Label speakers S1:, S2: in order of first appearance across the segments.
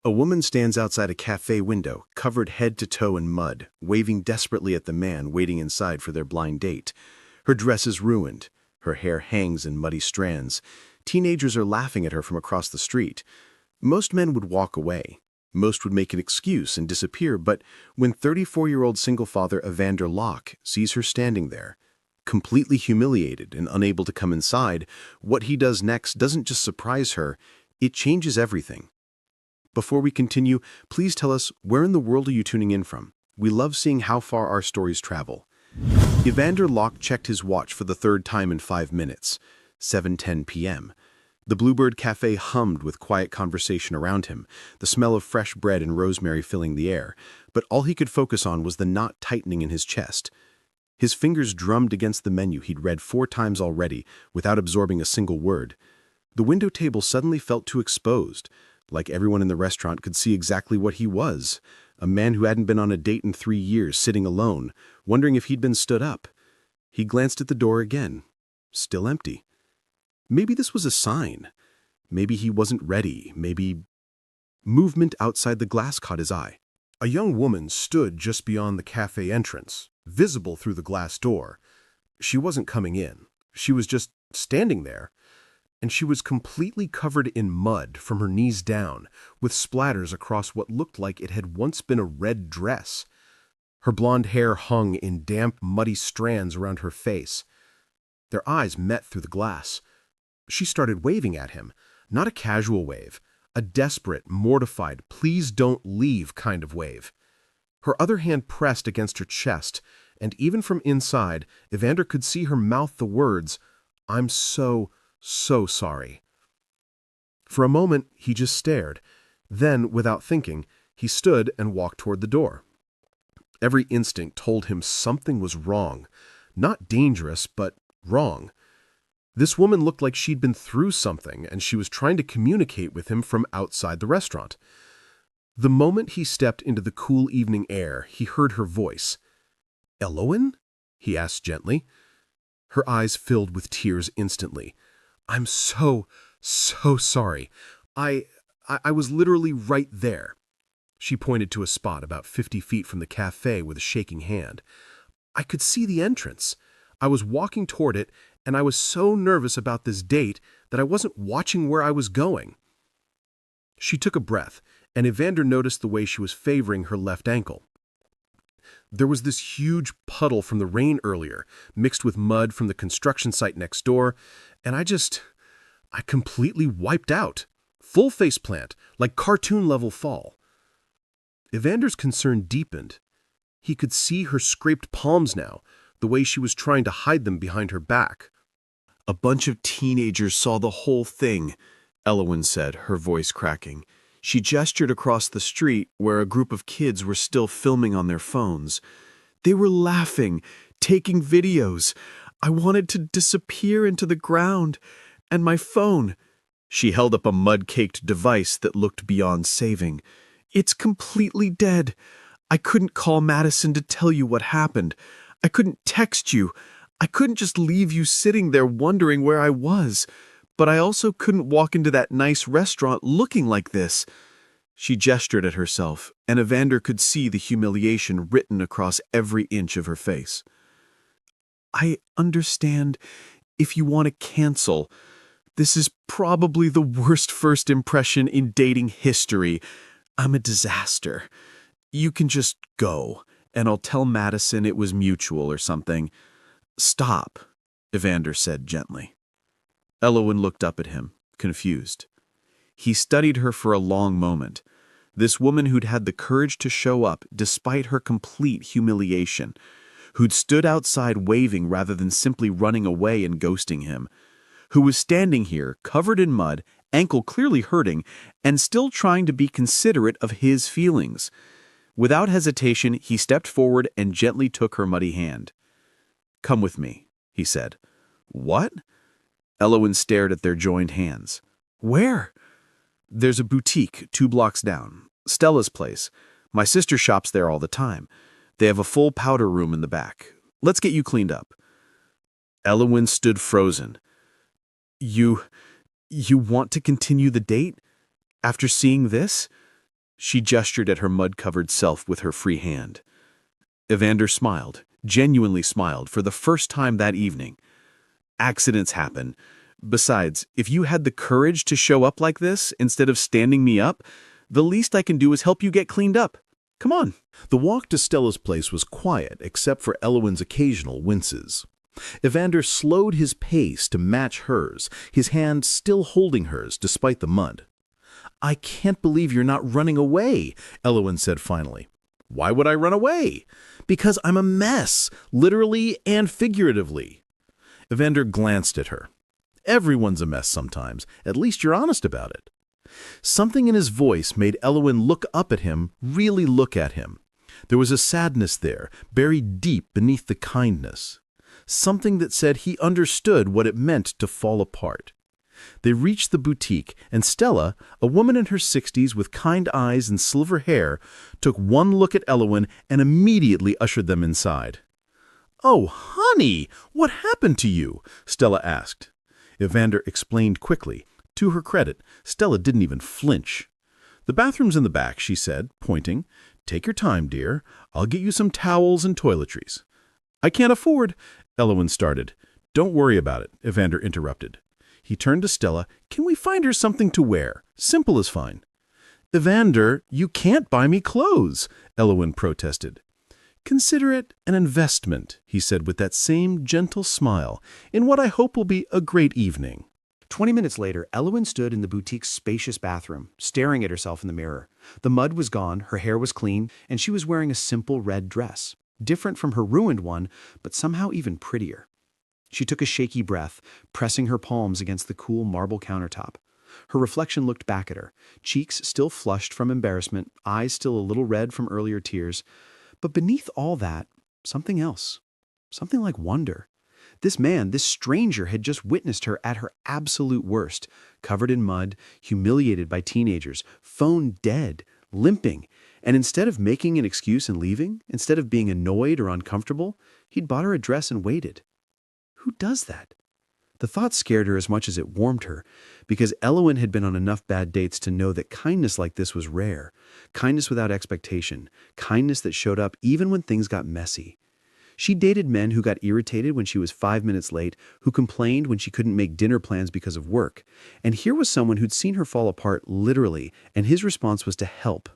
S1: A woman stands outside a café window, covered head to toe in mud, waving desperately at the man waiting inside for their blind date. Her dress is ruined. Her hair hangs in muddy strands. Teenagers are laughing at her from across the street. Most men would walk away. Most would make an excuse and disappear, but when 34-year-old single father Evander Locke sees her standing there, completely humiliated and unable to come inside, what he does next doesn't just surprise her, it changes everything. Before we continue, please tell us, where in the world are you tuning in from? We love seeing how far our stories travel. Evander Locke checked his watch for the third time in 5 minutes, 7:10 p.m. The Bluebird Cafe hummed with quiet conversation around him, the smell of fresh bread and rosemary filling the air, but all he could focus on was the knot tightening in his chest. His fingers drummed against the menu he'd read 4 times already, without absorbing a single word. The window table suddenly felt too exposed, like everyone in the restaurant could see exactly what he was, a man who hadn't been on a date in 3 years, sitting alone, wondering if he'd been stood up. He glanced at the door again. Still empty. Maybe this was a sign. Maybe he wasn't ready. Maybe... Movement outside the glass caught his eye. A young woman stood just beyond the cafe entrance, visible through the glass door. She wasn't coming in. She was just standing there. And she was completely covered in mud from her knees down, with splatters across what looked like it had once been a red dress. Her blonde hair hung in damp, muddy strands around her face. Their eyes met through the glass. She started waving at him, not a casual wave, a desperate, mortified, please don't leave kind of wave. Her other hand pressed against her chest, and even from inside, Evander could see her mouth the words, "I'm so sorry." For a moment, he just stared. Then, without thinking, he stood and walked toward the door. Every instinct told him something was wrong. Not dangerous, but wrong. This woman looked like she'd been through something, and she was trying to communicate with him from outside the restaurant. The moment he stepped into the cool evening air, he heard her voice. "Elowen?" he asked gently. Her eyes filled with tears instantly. "I'm so sorry. I was literally right there." She pointed to a spot about 50 feet from the cafe with a shaking hand. "I could see the entrance. I was walking toward it, and I was so nervous about this date that I wasn't watching where I was going." She took a breath, and Evander noticed the way she was favoring her left ankle. There was this huge puddle from the rain earlier, mixed with mud from the construction site next door, and I completely wiped out. Full faceplant, like cartoon-level fall. Evander's concern deepened. He could see her scraped palms now, the way she was trying to hide them behind her back. "A bunch of teenagers saw the whole thing," Elowen said, her voice cracking. She gestured across the street where a group of kids were still filming on their phones. "They were laughing, taking videos. I wanted to disappear into the ground. And my phone." She held up a mud-caked device that looked beyond saving. "It's completely dead. I couldn't call Madison to tell you what happened. I couldn't text you. I couldn't just leave you sitting there wondering where I was. But I also couldn't walk into that nice restaurant looking like this." She gestured at herself, and Evander could see the humiliation written across every inch of her face. "I understand if you want to cancel. This is probably the worst first impression in dating history. I'm a disaster. You can just go, and I'll tell Madison it was mutual or something." "Stop," Evander said gently. Elowen looked up at him, confused. He studied her for a long moment. This woman who'd had the courage to show up despite her complete humiliation, who'd stood outside waving rather than simply running away and ghosting him, who was standing here, covered in mud, ankle clearly hurting, and still trying to be considerate of his feelings. Without hesitation, he stepped forward and gently took her muddy hand. "Come with me," he said. "What?" Elowen stared at their joined hands. "Where?" "There's a boutique 2 blocks down. Stella's place. My sister shops there all the time. They have a full powder room in the back. Let's get you cleaned up." Elowen stood frozen. You want to continue the date? After seeing this?" She gestured at her mud-covered self with her free hand. Evander smiled, genuinely smiled, for the first time that evening. Accidents happen. Besides, if you had the courage to show up like this instead of standing me up, the least I can do is help you get cleaned up. Come on.
S2: The walk to Stella's place was quiet, except for Elowen's occasional winces. Evander slowed his pace to match hers, his hand still holding hers despite the mud. "I can't believe you're not running away," Elowen said finally. "Why would I run away?" "Because I'm a mess, literally and figuratively." Evander glanced at her. "Everyone's a mess sometimes. At least you're honest about it." Something in his voice made Elowen look up at him, really look at him. There was a sadness there, buried deep beneath the kindness. Something that said he understood what it meant to fall apart. They reached the boutique, and Stella, a woman in her 60s with kind eyes and silver hair, took one look at Elowen and immediately ushered them inside. "Oh, honey, what happened to you?" Stella asked. Evander explained quickly. To her credit, Stella didn't even flinch. "The bathroom's in the back," she said, pointing. "Take your time, dear. I'll get you some towels and toiletries." "I can't afford—" Elowen started. "Don't worry about it," Evander interrupted. He turned to Stella. "Can we find her something to wear? Simple is fine." "Evander, you can't buy me clothes," Elowen protested. "Consider it an investment," he said with that same gentle smile, "in what I hope will be a great evening."
S3: 20 minutes later, Elowen stood in the boutique's spacious bathroom, staring at herself in the mirror. The mud was gone, her hair was clean, and she was wearing a simple red dress, different from her ruined one, but somehow even prettier. She took a shaky breath, pressing her palms against the cool marble countertop. Her reflection looked back at her, cheeks still flushed from embarrassment, eyes still a little red from earlier tears. But beneath all that, something else, something like wonder. This man, this stranger, had just witnessed her at her absolute worst, covered in mud, humiliated by teenagers, phone dead, limping, and instead of making an excuse and leaving, instead of being annoyed or uncomfortable, he'd bought her a dress and waited. Who does that? The thought scared her as much as it warmed her, because Elowen had been on enough bad dates to know that kindness like this was rare, kindness without expectation, kindness that showed up even when things got messy. She dated men who got irritated when she was 5 minutes late, who complained when she couldn't make dinner plans because of work. And here was someone who'd seen her fall apart literally, and his response was to help.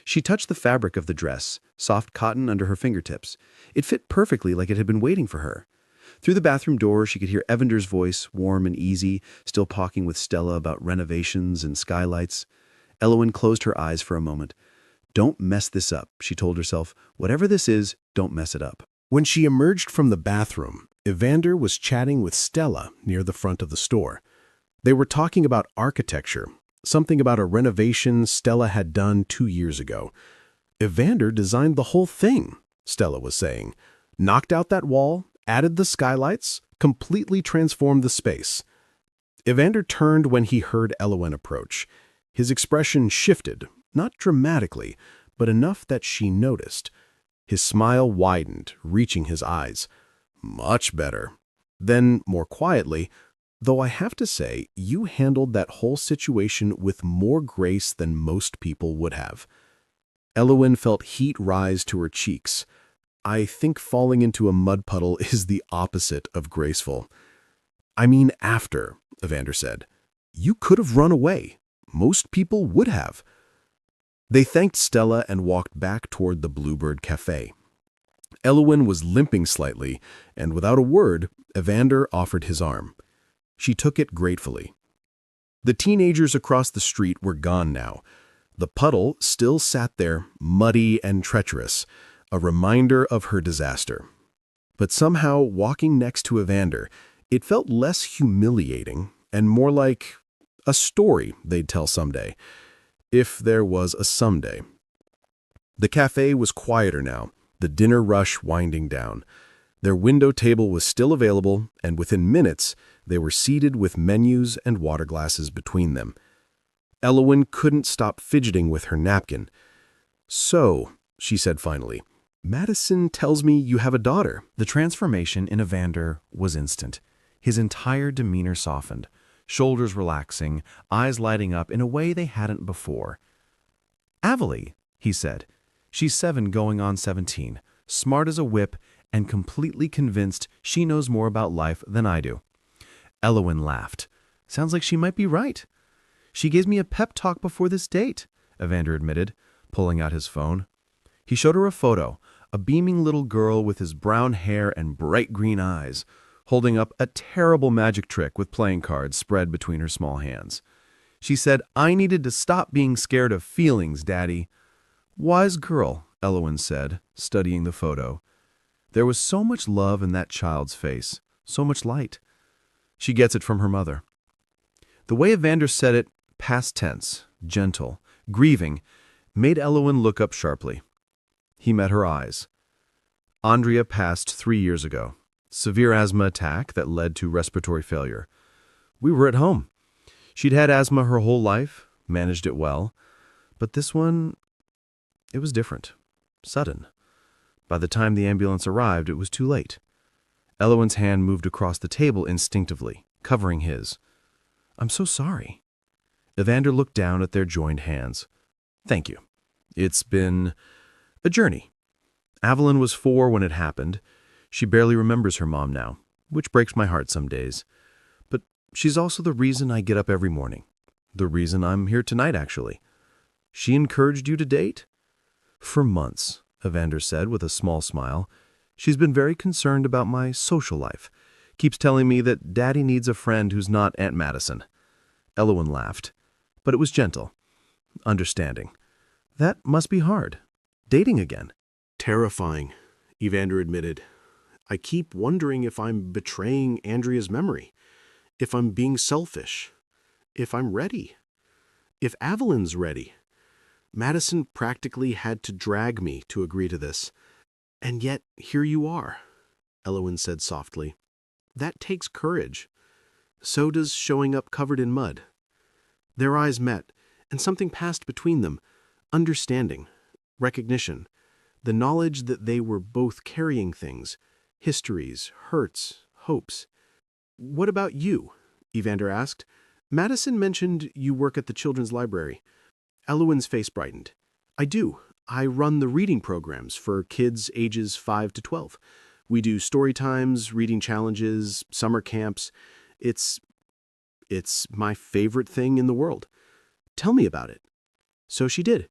S3: She touched the fabric of the dress, soft cotton under her fingertips. It fit perfectly like it had been waiting for her. Through the bathroom door, she could hear Evander's voice, warm and easy, still talking with Stella about renovations and skylights. Elowen closed her eyes for a moment. "Don't mess this up," she told herself. "Whatever this is, don't mess it up."
S2: When she emerged from the bathroom, Evander was chatting with Stella near the front of the store. They were talking about architecture, something about a renovation Stella had done 2 years ago. "Evander designed the whole thing," Stella was saying. "Knocked out that wall, added the skylights, completely transformed the space." Evander turned when he heard Elowen approach. His expression shifted, not dramatically, but enough that she noticed. His smile widened, reaching his eyes. "Much better." Then, more quietly, "Though I have to say, you handled that whole situation with more grace than most people would have." Elowen felt heat rise to her cheeks. "I think falling into a mud puddle is the opposite of graceful." "I mean after," Evander said. "You could have run away. Most people would have." They thanked Stella and walked back toward the Bluebird Café. Elowen was limping slightly, and without a word, Evander offered his arm. She took it gratefully. The teenagers across the street were gone now. The puddle still sat there, muddy and treacherous, a reminder of her disaster. But somehow, walking next to Evander, it felt less humiliating and more like a story they'd tell someday. If there was a someday. The cafe was quieter now, the dinner rush winding down. Their window table was still available, and within minutes, they were seated with menus and water glasses between them. Elowen couldn't stop fidgeting with her napkin. "So," she said finally, "Madison tells me you have a daughter."
S3: The transformation in Evander was instant. His entire demeanor softened, shoulders relaxing, eyes lighting up in a way they hadn't before. Avalie, he said. She's 7 going on 17, smart as a whip, and completely convinced she knows more about life than I do. Elowen laughed. Sounds like she might be right. She gave me a pep talk before this date, Evander admitted, pulling out his phone. He showed her a photo, a beaming little girl with his brown hair and bright green eyes, holding up a terrible magic trick with playing cards spread between her small hands. She said, "I needed to stop being scared of feelings, Daddy." Wise girl, Elowen said, studying the photo. There was so much love in that child's face, so much light. She gets it from her mother. The way Evander said it, past tense, gentle, grieving, made Elowen look up sharply. He met her eyes. Andrea passed 3 years ago. Severe asthma attack that led to respiratory failure. We were at home. She'd had asthma her whole life, managed it well. But this one, it was different. Sudden. By the time the ambulance arrived, it was too late. Elowen's hand moved across the table instinctively, covering his. "I'm so sorry." Evander looked down at their joined hands. "Thank you. It's been a journey." Evelyn was 4 when it happened. She barely remembers her mom now, which breaks my heart some days. But she's also the reason I get up every morning. The reason I'm here tonight, actually. She encouraged you to date? For months, Evander said with a small smile. She's been very concerned about my social life. Keeps telling me that Daddy needs a friend who's not Aunt Madison. Elowen laughed, but it was gentle, understanding. That must be hard. Dating again.
S2: Terrifying, Evander admitted. I keep wondering if I'm betraying Andrea's memory, if I'm being selfish, if I'm ready, if Evelyn's ready. Madison practically had to drag me to agree to this. And yet, here you are, Elowen said softly. That takes courage. So does showing up covered in mud. Their eyes met, and something passed between them. Understanding, recognition, the knowledge that they were both carrying things, histories, hurts, hopes. What about you? Evander asked. Madison mentioned you work at the children's library. Elowen's face brightened. I do. I run the reading programs for kids ages 5 to 12. We do story times, reading challenges, summer camps. It's my favorite thing in the world. Tell me about it. So she did.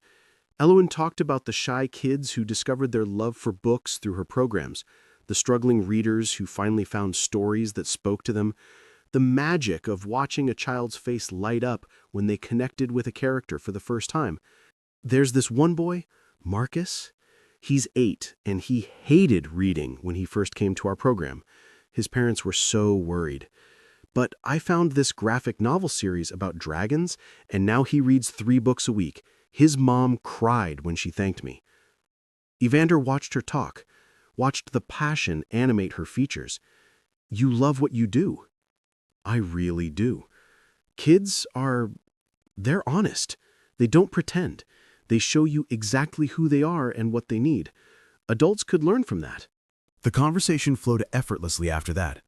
S2: Elowen talked about the shy kids who discovered their love for books through her programs, the struggling readers who finally found stories that spoke to them, the magic of watching a child's face light up when they connected with a character for the first time. There's this one boy, Marcus. He's 8, and he hated reading when he first came to our program. His parents were so worried. But I found this graphic novel series about dragons, and now he reads 3 books a week. His mom cried when she thanked me. Evander watched her talk, watched the passion animate her features. You love what you do. I really do. Kids they're honest. They don't pretend. They show you exactly who they are and what they need. Adults could learn from that.
S3: The conversation flowed effortlessly after that.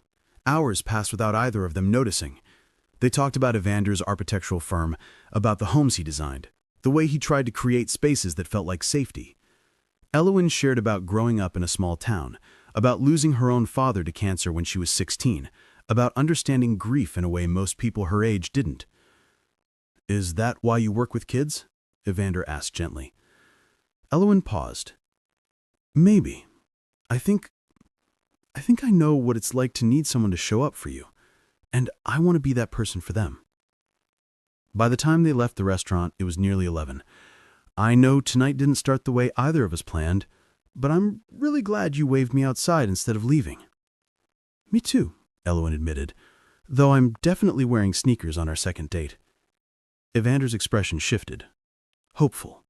S3: Hours passed without either of them noticing. They talked about Evander's architectural firm, about the homes he designed, the way he tried to create spaces that felt like safety. Elowen shared about growing up in a small town, about losing her own father to cancer when she was 16, about understanding grief in a way most people her age didn't. Is that why you work with kids? Evander asked gently. Elowen paused. Maybe. I think I know what it's like to need someone to show up for you, and I want to be that person for them. By the time they left the restaurant, it was nearly 11. I know tonight didn't start the way either of us planned, but I'm really glad you waved me outside instead of leaving. Me too, Elowen admitted, though I'm definitely wearing sneakers on our second date. Evander's expression shifted. Hopeful.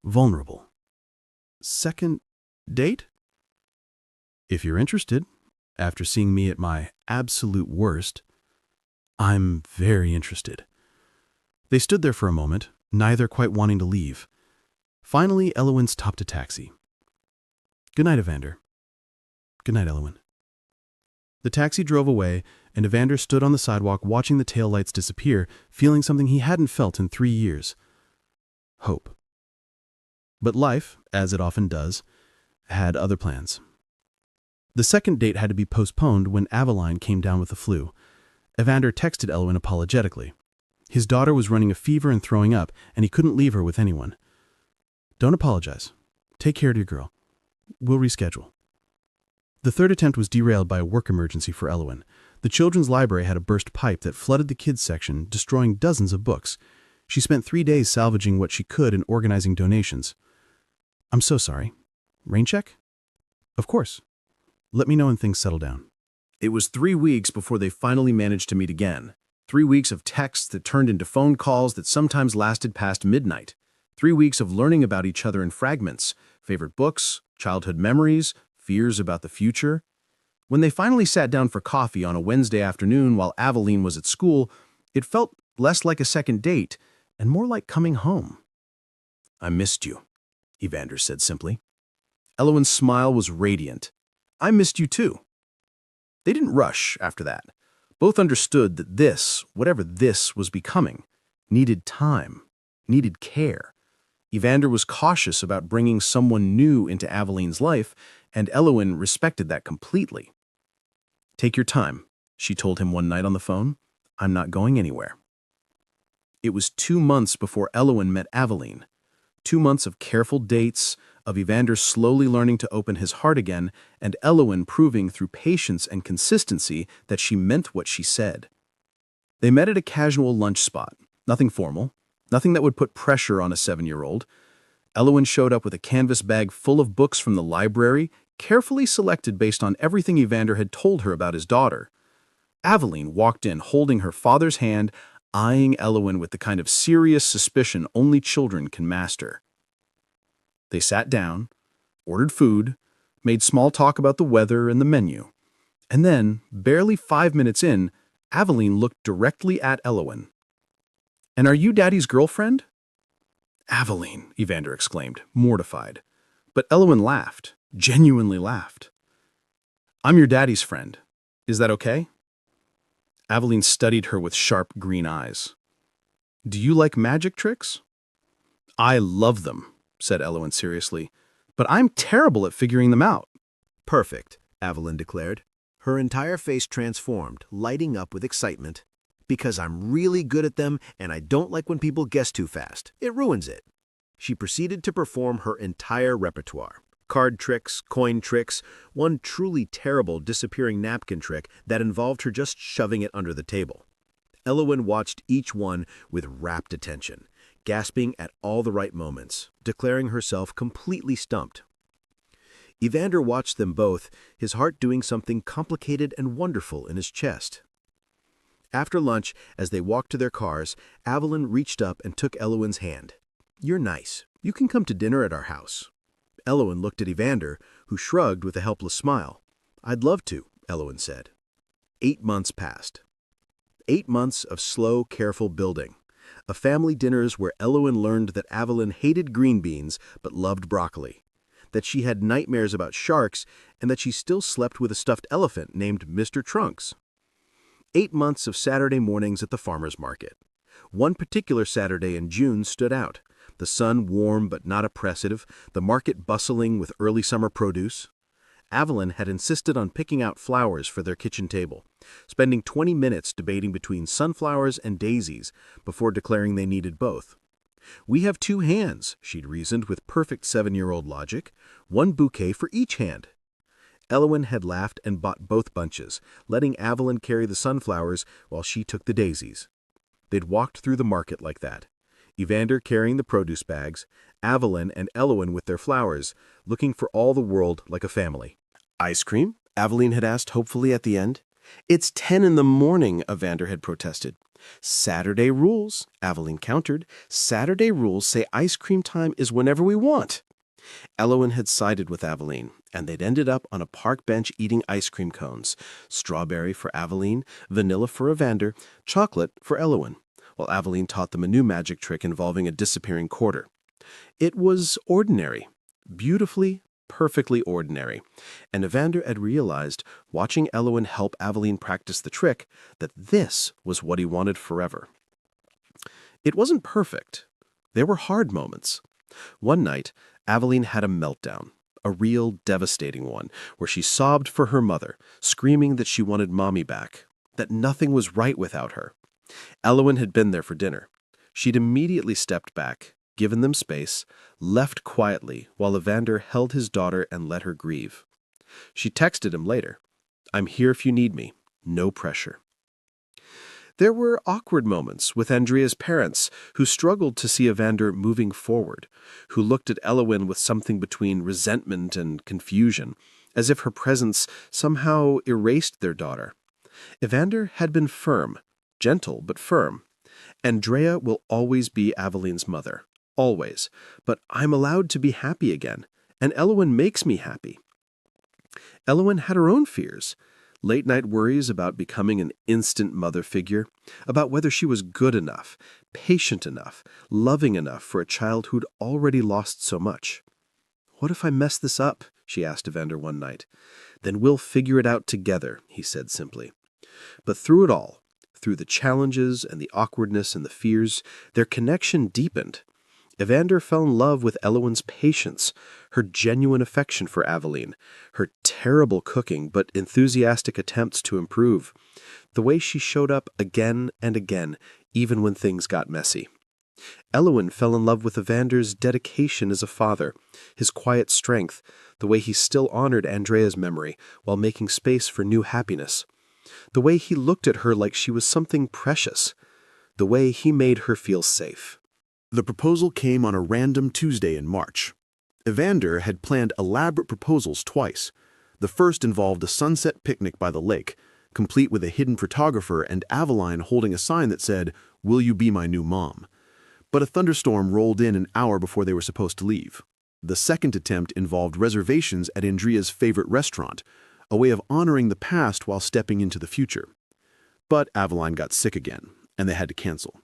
S3: Vulnerable. Second date? If you're interested, after seeing me at my absolute worst, I'm very interested. They stood there for a moment, neither quite wanting to leave. Finally, Elowen stopped a taxi. Good night, Evander. Good night, Elowen. The taxi drove away, and Evander stood on the sidewalk watching the taillights disappear, feeling something he hadn't felt in 3 years. Hope.
S2: But life, as it often does, had other plans. The second date had to be postponed when Aveline came down with the flu. Evander texted Elowen apologetically. His daughter was running a fever and throwing up, and he couldn't leave her with anyone. Don't apologize. Take care of your girl. We'll reschedule. The third attempt was derailed by a work emergency for Elowen. The children's library had a burst pipe that flooded the kids' section, destroying dozens of books. She spent 3 days salvaging what she could and organizing donations. I'm so sorry. Rain check? Of course. Let me know when things settle down.
S1: It was 3 weeks before they finally managed to meet again. 3 weeks of texts that turned into phone calls that sometimes lasted past midnight. 3 weeks of learning about each other in fragments, favorite books, childhood memories, fears about the future. When they finally sat down for coffee on a Wednesday afternoon while Aveline was at school, it felt less like a second date and more like coming home. I missed you, Evander said simply. Elowen's smile was radiant. I missed you too. They didn't rush after that. Both understood that this, whatever this was becoming, needed time, needed care. Evander was cautious about bringing someone new into Aveline's life, and Elowen respected that completely. Take your time, she told him one night on the phone. I'm not going anywhere. It was 2 months before Elowen met Aveline. 2 months of careful dates, of Evander slowly learning to open his heart again, and Elowen proving through patience and consistency that she meant what she said. They met at a casual lunch spot, nothing formal, nothing that would put pressure on a 7-year-old. Elowen showed up with a canvas bag full of books from the library, carefully selected based on everything Evander had told her about his daughter. Aveline walked in holding her father's hand, eyeing Elowen with the kind of serious suspicion only children can master. They sat down, ordered food, made small talk about the weather and the menu. And then, barely 5 minutes in, Aveline looked directly at Elowen. And are you Daddy's girlfriend? Aveline, Evander exclaimed, mortified. But Elowen laughed, genuinely laughed. I'm your daddy's friend. Is that okay? Aveline studied her with sharp green eyes. Do you like magic tricks? I love them, said Elowen seriously, but I'm terrible at figuring them out.
S2: Perfect, Aveline declared. Her entire face transformed, lighting up with excitement. Because I'm really good at them, and I don't like when people guess too fast. It ruins it. She proceeded to perform her entire repertoire. Card tricks, coin tricks, one truly terrible disappearing napkin trick that involved her just shoving it under the table. Elowen watched each one with rapt attention, gasping at all the right moments, declaring herself completely stumped. Evander watched them both, his heart doing something complicated and wonderful in his chest. After lunch, as they walked to their cars, Aveline reached up and took Elowen's hand. You're nice. You can come to dinner at our house. Elowen looked at Evander, who shrugged with a helpless smile. I'd love to, Elowen said. 8 months passed. 8 months of slow, careful building. Of family dinners where Elowen learned that Aveline hated green beans but loved broccoli, that she had nightmares about sharks, and that she still slept with a stuffed elephant named Mr. Trunks. 8 months of Saturday mornings at the farmer's market. One particular Saturday in June stood out, the sun warm but not oppressive, the market bustling with early summer produce. Aveline had insisted on picking out flowers for their kitchen table, spending 20 minutes debating between sunflowers and daisies before declaring they needed both. We have 2 hands, she'd reasoned with perfect 7-year-old logic, 1 bouquet for each hand. Elowen had laughed and bought both bunches, letting Aveline carry the sunflowers while she took the daisies. They'd walked through the market like that, Evander carrying the produce bags, Aveline and Elowen with their flowers, looking for all the world like a family. Ice cream? Aveline had asked hopefully at the end. It's 10 in the morning, Evander had protested. Saturday rules, Aveline countered. Saturday rules say ice cream time is whenever we want. Elowen had sided with Aveline, and they'd ended up on a park bench eating ice cream cones, strawberry for Aveline, vanilla for Evander, chocolate for Elowen, while Aveline taught them a new magic trick involving a disappearing quarter. It was ordinary, beautifully, perfectly ordinary, and Evander had realized, watching Elowen help Aveline practice the trick, that this was what he wanted forever. It wasn't perfect. There were hard moments. One night,
S1: Aveline had a meltdown, a real devastating one, where she sobbed for her mother, screaming that she wanted Mommy back, that nothing was right without her. Elowen had been there for dinner. She'd immediately stepped back, given them space, left quietly while Evander held his daughter and let her grieve. She texted him later, "I'm here if you need me. No pressure." There were awkward moments with Andrea's parents, who struggled to see Evander moving forward, who looked at Elowen with something between resentment and confusion, as if her presence somehow erased their daughter. Evander had been firm, gentle but firm. "Andrea will always be Aveline's mother, always, but I'm allowed to be happy again, and Elowen makes me happy." Elowen had her own fears. Late-night worries about becoming an instant mother figure, about whether she was good enough, patient enough, loving enough for a child who'd already lost so much. "What if I mess this up?" she asked Evander one night. "Then we'll figure it out together," he said simply. But through it all, through the challenges and the awkwardness and the fears, their connection deepened. Evander fell in love with Elowen's patience, her genuine affection for Aveline, her terrible cooking but enthusiastic attempts to improve, the way she showed up again and again, even when things got messy. Elowen fell in love with Evander's dedication as a father, his quiet strength, the way he still honored Andrea's memory while making space for new happiness, the way he looked at her like she was something precious, the way he made her feel safe.
S2: The proposal came on a random Tuesday in March. Evander had planned elaborate proposals twice. The first involved a sunset picnic by the lake, complete with a hidden photographer and Aveline holding a sign that said, "Will you be my new mom?" But a thunderstorm rolled in an hour before they were supposed to leave. The second attempt involved reservations at Andrea's favorite restaurant, a way of honoring the past while stepping into the future. But Aveline got sick again, and they had to cancel.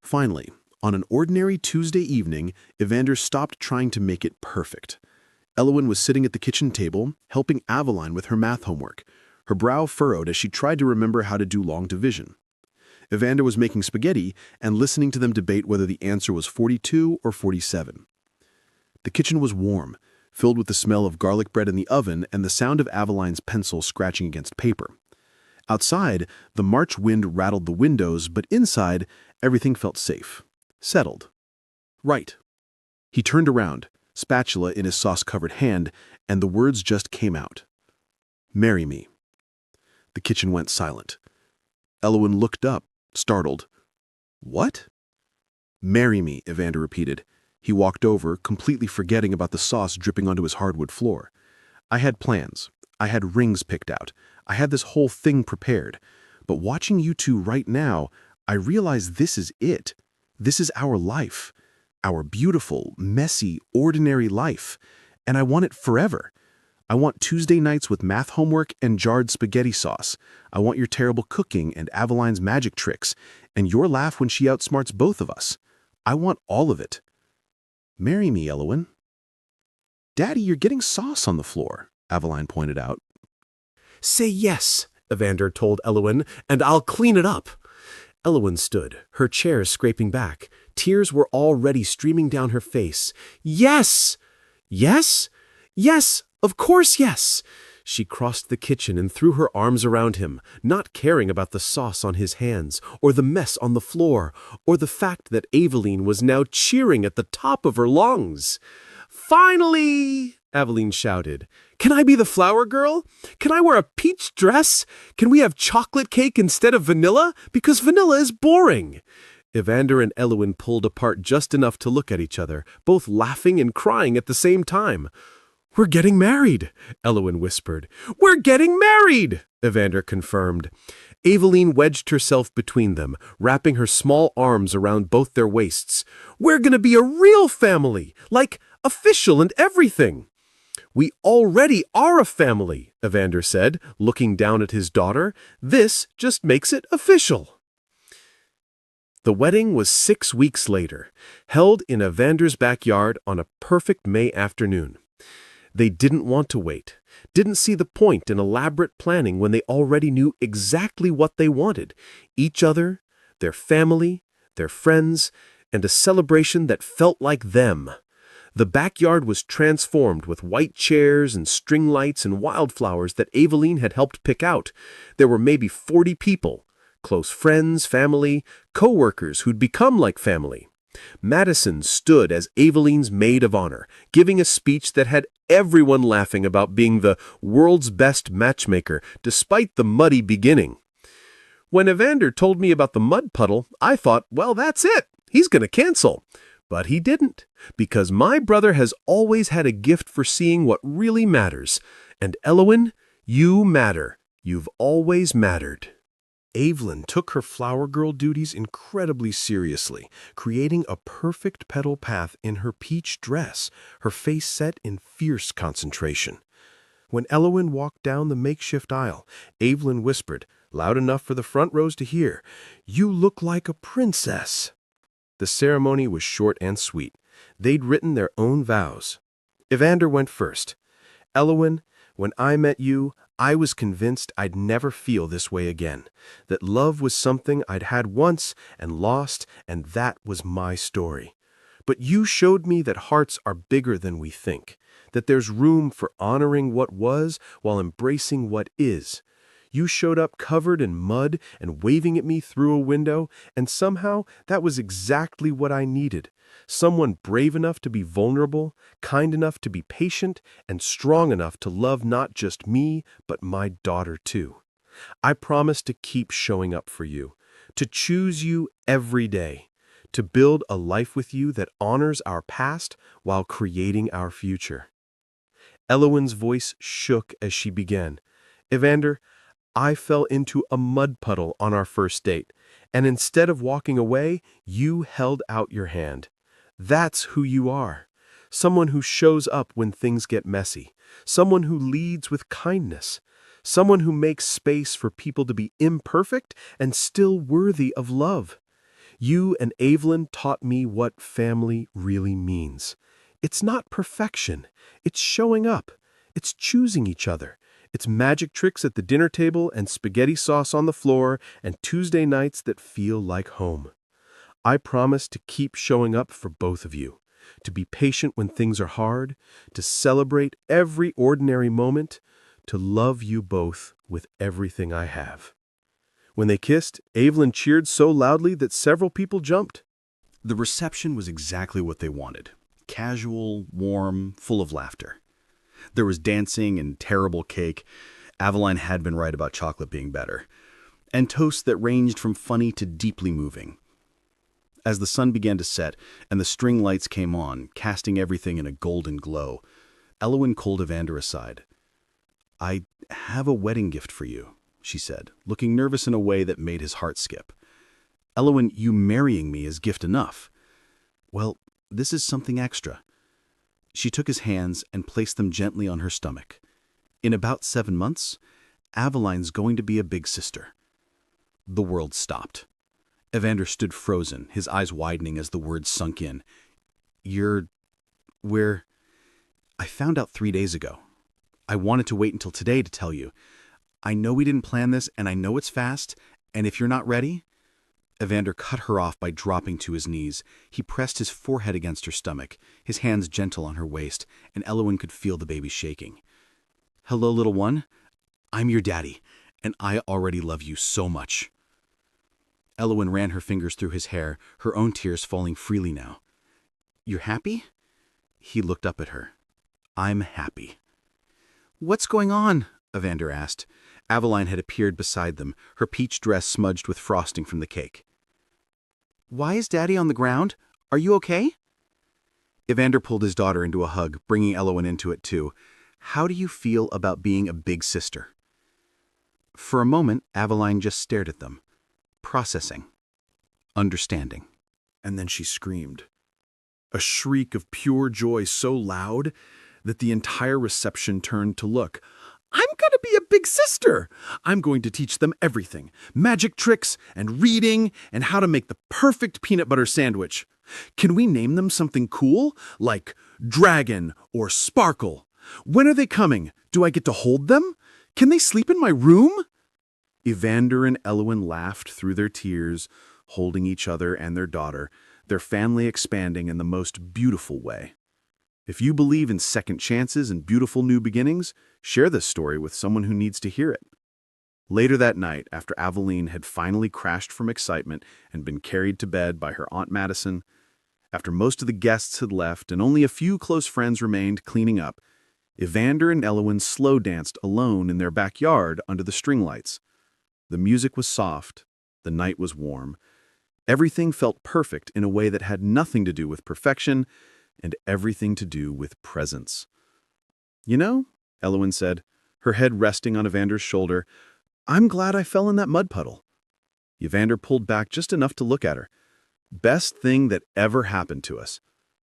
S2: Finally, on an ordinary Tuesday evening, Evander stopped trying to make it perfect. Elowen was sitting at the kitchen table, helping Aveline with her math homework, her brow furrowed as she tried to remember how to do long division. Evander was making spaghetti and listening to them debate whether the answer was 42 or 47. The kitchen was warm, filled with the smell of garlic bread in the oven and the sound of Aveline's pencil scratching against paper. Outside, the March wind rattled the windows, but inside, everything felt safe. Settled. Right. He turned around, spatula in his sauce-covered hand, and the words just came out. "Marry me." The kitchen went silent. Elowen looked up, startled. "What?" "Marry me," Evander repeated. He walked over, completely forgetting about the sauce dripping onto his hardwood floor. "I had plans. I had rings picked out. I had this whole thing prepared. But watching you two right now, I realize this is it. This is our life, our beautiful, messy, ordinary life, and I want it forever. I want Tuesday nights with math homework and jarred spaghetti sauce. I want your terrible cooking and Aveline's magic tricks, and your laugh when she outsmarts both of us. I want all of it. Marry me, Elowen." "Daddy, you're getting sauce on the floor," Aveline pointed out.
S4: "Say yes," Evander told Elowen, "and I'll clean it up." Elowen stood, her chair scraping back. Tears were already streaming down her face. "Yes! Yes? Yes, of course yes!" She crossed the kitchen and threw her arms around him, not caring about the sauce on his hands, or the mess on the floor, or the fact that Aveline was now cheering at the top of her lungs. "Finally!" Aveline shouted. "Can I be the flower girl? Can I wear a peach dress? Can we have chocolate cake instead of vanilla? Because vanilla is boring." Evander and Elowen pulled apart just enough to look at each other, both laughing and crying at the same time. "We're getting married," Elowen whispered. "We're getting married," Evander confirmed. Aveline wedged herself between them, wrapping her small arms around both their waists. "We're gonna be a real family, like official and everything." "We already are a family," Evander said, looking down at his daughter. "This just makes it official." The wedding was 6 weeks later, held in Evander's backyard on a perfect May afternoon. They didn't want to wait, didn't see the point in elaborate planning when they already knew exactly what they wanted: each other, their family, their friends, and a celebration that felt like them. The backyard was transformed with white chairs and string lights and wildflowers that Eveline had helped pick out. There were maybe 40 people, close friends, family, co-workers who'd become like family. Madison stood as Eveline's maid of honor, giving a speech that had everyone laughing about being the world's best matchmaker, despite the muddy beginning. When Evander told me about the mud puddle, I thought, well, that's it. He's going to cancel. But he didn't, because my brother has always had a gift for seeing what really matters. And Elowen, you matter. You've always mattered.
S2: Evelyn took her flower girl duties incredibly seriously, creating a perfect petal path in her peach dress, her face set in fierce concentration. When Elowen walked down the makeshift aisle, Evelyn whispered, loud enough for the front rows to hear, "You look like a princess." The ceremony was short and sweet. They'd written their own vows. Evander went first. "Elowen, when I met you, I was convinced I'd never feel this way again, that love was something I'd had once and lost, and that was my story. But you showed me that hearts are bigger than we think, that there's room for honoring what was while embracing what is. You showed up covered in mud and waving at me through a window, and somehow that was exactly what I needed. Someone brave enough to be vulnerable, kind enough to be patient, and strong enough to love not just me, but my daughter too. I promise to keep showing up for you, to choose you every day, to build a life with you that honors our past while creating our future." Elowen's voice shook as she began. "Evander, I fell into a mud puddle on our first date, and instead of walking away, you held out your hand. That's who you are. Someone who shows up when things get messy. Someone who leads with kindness. Someone who makes space for people to be imperfect and still worthy of love. You and Evelyn taught me what family really means. It's not perfection. It's showing up. It's choosing each other. It's magic tricks at the dinner table and spaghetti sauce on the floor and Tuesday nights that feel like home. I promise to keep showing up for both of you, to be patient when things are hard, to celebrate every ordinary moment, to love you both with everything I have." When they kissed, Evelyn cheered so loudly that several people jumped.
S3: The reception was exactly what they wanted. Casual, warm, full of laughter. There was dancing and terrible cake. Aveline had been right about chocolate being better. And toasts that ranged from funny to deeply moving. As the sun began to set and the string lights came on, casting everything in a golden glow, Elowen called Evander aside. "I have a wedding gift for you," she said, looking nervous in a way that made his heart skip. "Elowen, you marrying me is gift enough. Well, this is something extra." She took his hands and placed them gently on her stomach. "In about 7 months, Aveline's going to be a big sister." The world stopped. Evander stood frozen, his eyes widening as the words sunk in. I found out 3 days ago. I wanted to wait until today to tell you. I know we didn't plan this, and I know it's fast, and if you're not ready..." Evander cut her off by dropping to his knees. He pressed his forehead against her stomach, his hands gentle on her waist, and Elowen could feel the baby shaking. "Hello, little one. I'm your daddy, and I already love you so much." Elowen ran her fingers through his hair, her own tears falling freely now. "You're happy?" He looked up at her. "I'm happy." "What's going on?" Evander asked. Aveline had appeared beside them, her peach dress smudged with frosting from the cake. "Why is Daddy on the ground? Are you okay?" Evander pulled his daughter into a hug, bringing Elowen into it too. "How do you feel about being a big sister?" For a moment, Aveline just stared at them, processing, understanding.
S2: And then she screamed. A shriek of pure joy so loud that the entire reception turned to look. "I'm going to be a big sister! I'm going to teach them everything. Magic tricks and reading and how to make the perfect peanut butter sandwich. Can we name them something cool, like Dragon or Sparkle? When are they coming? Do I get to hold them? Can they sleep in my room?" Evander and Elowen laughed through their tears, holding each other and their daughter, their family expanding in the most beautiful way.
S1: If you believe in second chances and beautiful new beginnings, share this story with someone who needs to hear it. Later that night, after Aveline had finally crashed from excitement and been carried to bed by her Aunt Madison, after most of the guests had left and only a few close friends remained cleaning up, Evander and Elowen slow danced alone in their backyard under the string lights. The music was soft, the night was warm. Everything felt perfect in a way that had nothing to do with perfection and everything to do with presence. "You know," Elowen said, her head resting on Evander's shoulder, "I'm glad I fell in that mud puddle." Evander pulled back just enough to look at her. "Best thing that ever happened to us.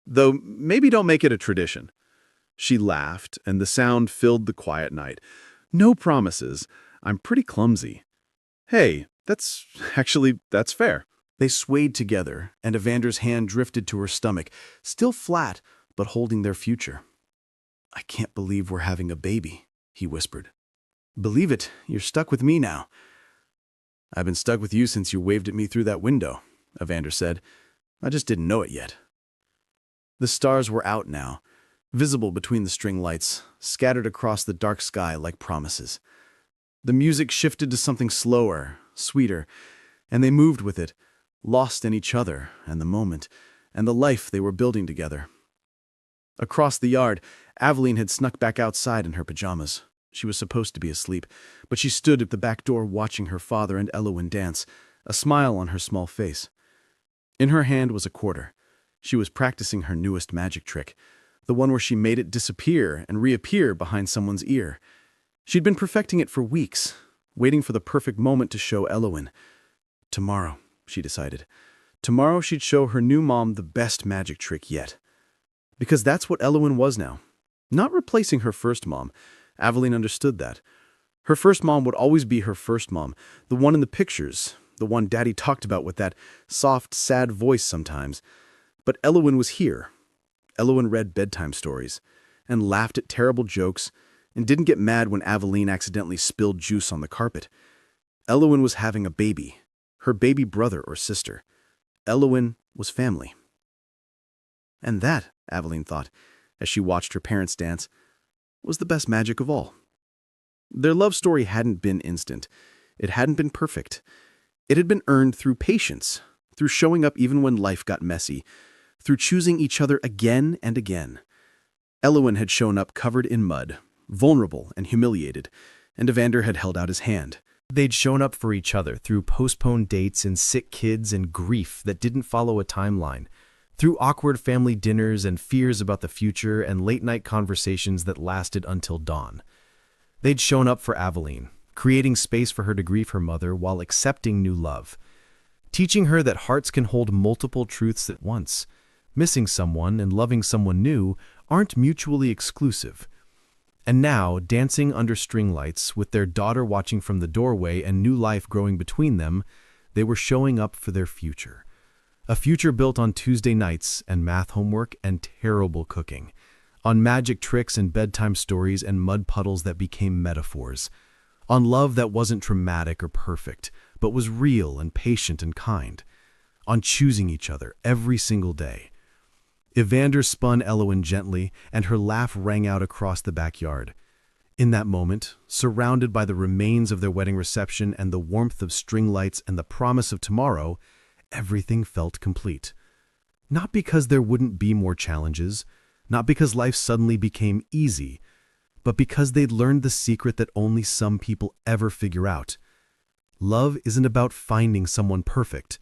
S1: Though maybe don't make it a tradition." She laughed, and the sound filled the quiet night. "No promises. I'm pretty clumsy." "Hey, that's fair."
S3: They swayed together, and Evander's hand drifted to her stomach, still flat, but holding their future. "I can't believe we're having a baby," he whispered. "Believe it, you're stuck with me now." "I've been stuck with you since you waved at me through that window," Evander said. "I just didn't know it yet." The stars were out now, visible between the string lights, scattered across the dark sky like promises. The music shifted to something slower, sweeter, and they moved with it, lost in each other and the moment, and the life they were building together. Across the yard, Aveline had snuck back outside in her pajamas. She was supposed to be asleep, but she stood at the back door watching her father and Elowen dance, a smile on her small face. In her hand was a quarter. She was practicing her newest magic trick, the one where she made it disappear and reappear behind someone's ear. She'd been perfecting it for weeks, waiting for the perfect moment to show Elowen. Tomorrow, she decided. Tomorrow she'd show her new mom the best magic trick yet. Because that's what Elowen was now. Not replacing her first mom. Aveline understood that. Her first mom would always be her first mom, the one in the pictures, the one Daddy talked about with that soft, sad voice sometimes. But Elowen was here. Elowen read bedtime stories, and laughed at terrible jokes, and didn't get mad when Aveline accidentally spilled juice on the carpet. Elowen was having a baby, her baby brother or sister. Elowen was family. And that, Aveline thought, as she watched her parents dance, was the best magic of all. Their love story hadn't been instant. It hadn't been perfect. It had been earned through patience, through showing up even when life got messy, through choosing each other again and again. Elowen had shown up covered in mud, vulnerable and humiliated, and Evander had held out his hand.
S5: They'd shown up for each other through postponed dates and sick kids and grief that didn't follow a timeline, through awkward family dinners and fears about the future and late-night conversations that lasted until dawn. They'd shown up for Aveline, creating space for her to grieve her mother while accepting new love, teaching her that hearts can hold multiple truths at once. Missing someone and loving someone new aren't mutually exclusive. And now, dancing under string lights, with their daughter watching from the doorway and new life growing between them, they were showing up for their future. A future built on Tuesday nights and math homework and terrible cooking, on magic tricks and bedtime stories and mud puddles that became metaphors, on love that wasn't dramatic or perfect, but was real and patient and kind, on choosing each other every single day. Evander spun Elowen gently, and her laugh rang out across the backyard. In that moment, surrounded by the remains of their wedding reception and the warmth of string lights and the promise of tomorrow, everything felt complete. Not because there wouldn't be more challenges, not because life suddenly became easy, but because they'd learned the secret that only some people ever figure out. Love isn't about finding someone perfect.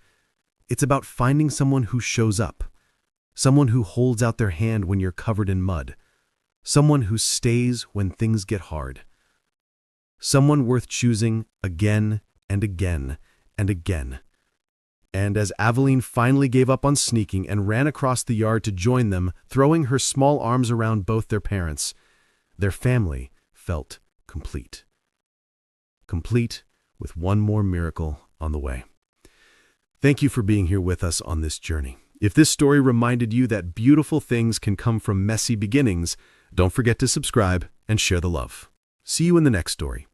S5: It's about finding someone who shows up. Someone who holds out their hand when you're covered in mud. Someone who stays when things get hard. Someone worth choosing again and again and again. And as Aveline finally gave up on sneaking and ran across the yard to join them, throwing her small arms around both their parents, their family felt complete. Complete with one more miracle on the way. Thank you for being here with us on this journey. If this story reminded you that beautiful things can come from messy beginnings, don't forget to subscribe and share the love. See you in the next story.